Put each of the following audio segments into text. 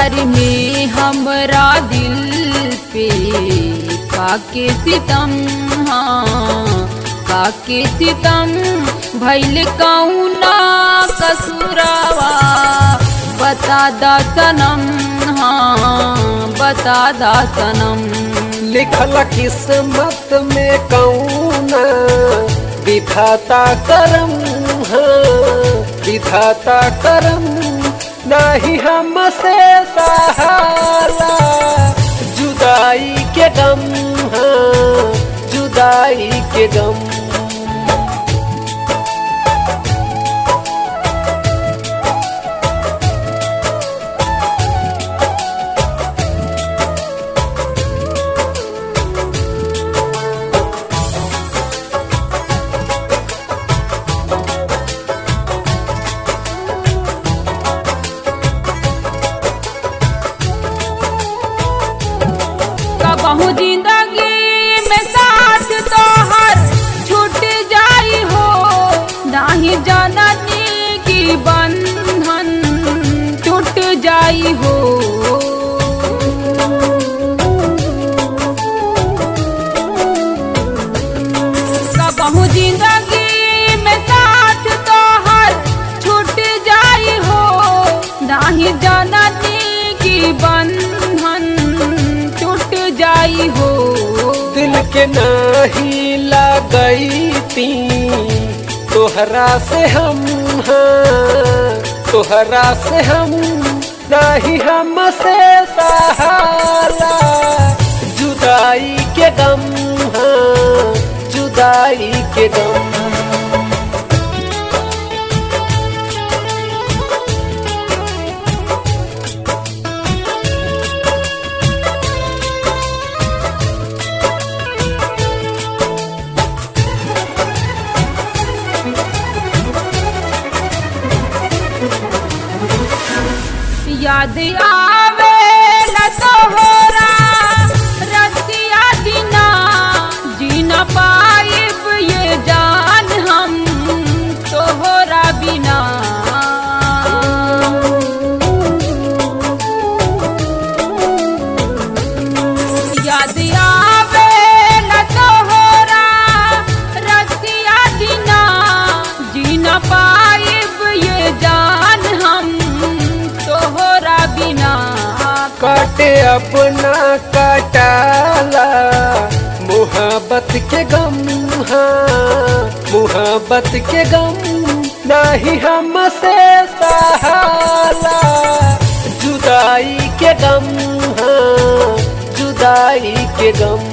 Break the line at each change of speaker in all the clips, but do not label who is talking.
प्यार में हमरा दिल पे काके सितम, हाँ काके सितम भइल कौना कसुरावा, बता दा सनम, हाँ बता दा सनम।
लिखल किस्मत में कौना विधाता करम, हाँ विधाता करम नहीं हमसे सहाला, जुदाई के गम, हाँ जुदाई के गम।
कहूँ जिंदगी में साथ तोहर छूट जाई हो, नहीं जाननी की बंधन टूट जाई हो। कहूँ जिंदगी में साथ तोहर छूट जाई हो, नहीं जाननी की बंधन जाई हो।
दिल के नहीं लगई थी तोहरा से हम, हाँ तोहरा से हम नहीं हमसे सहाला, जुदाई के गम, हाँ जुदाई के गम।
याद आवे न तोहरा रतिया दिना, जी न पाइब ये जान हम तोहरा बिना। याद आवे न तोहरा रतिया दिना, जी न पाइब ये जान हम तोहरा बिना।
काटे अपना काटाला मोहब्बत के गम, हाँ मोहब्बत के गम नहीं हमसे सहाला, जुदाई के गम, हाँ जुदाई के गम।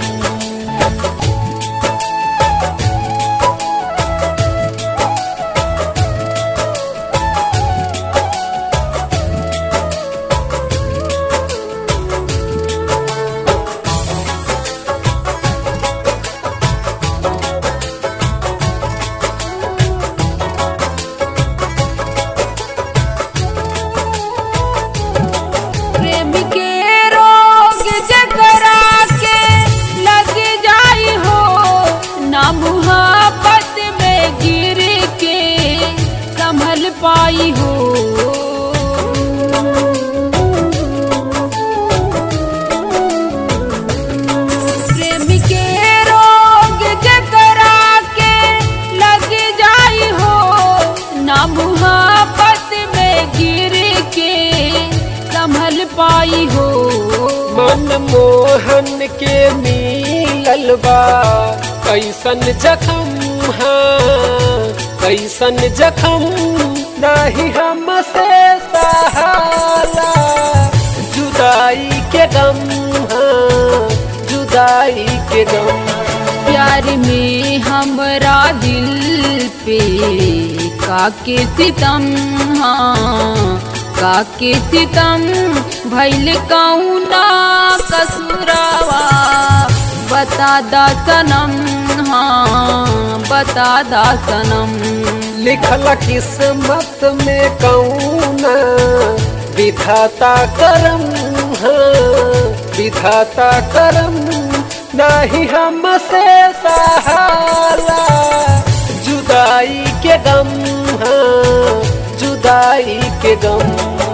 मोहब्बत में गिर के संभल पाई हो। प्रेम के रोग जकरा के लग जाई हो, ना मोहब्बत में गिर के संभल पाई हो।
मन मोहन के मिलल बा कैसन जखम, हाँ कैसन जखम नहीं हमसे सहाला, जुदाई के गम, हाँ जुदाई के गम।
प्यार में हमरा दिल पे काके सितम, हाँ काके सितम भइल कौना कसुरावा, बता दा सनम, हाँ बता दा सनम।
लिखल किस्मत में कौना विधाता करम, हाँ विधाता करम नहीं हमसे सहाला, जुदाई के गम, हाँ जुदाई के गम।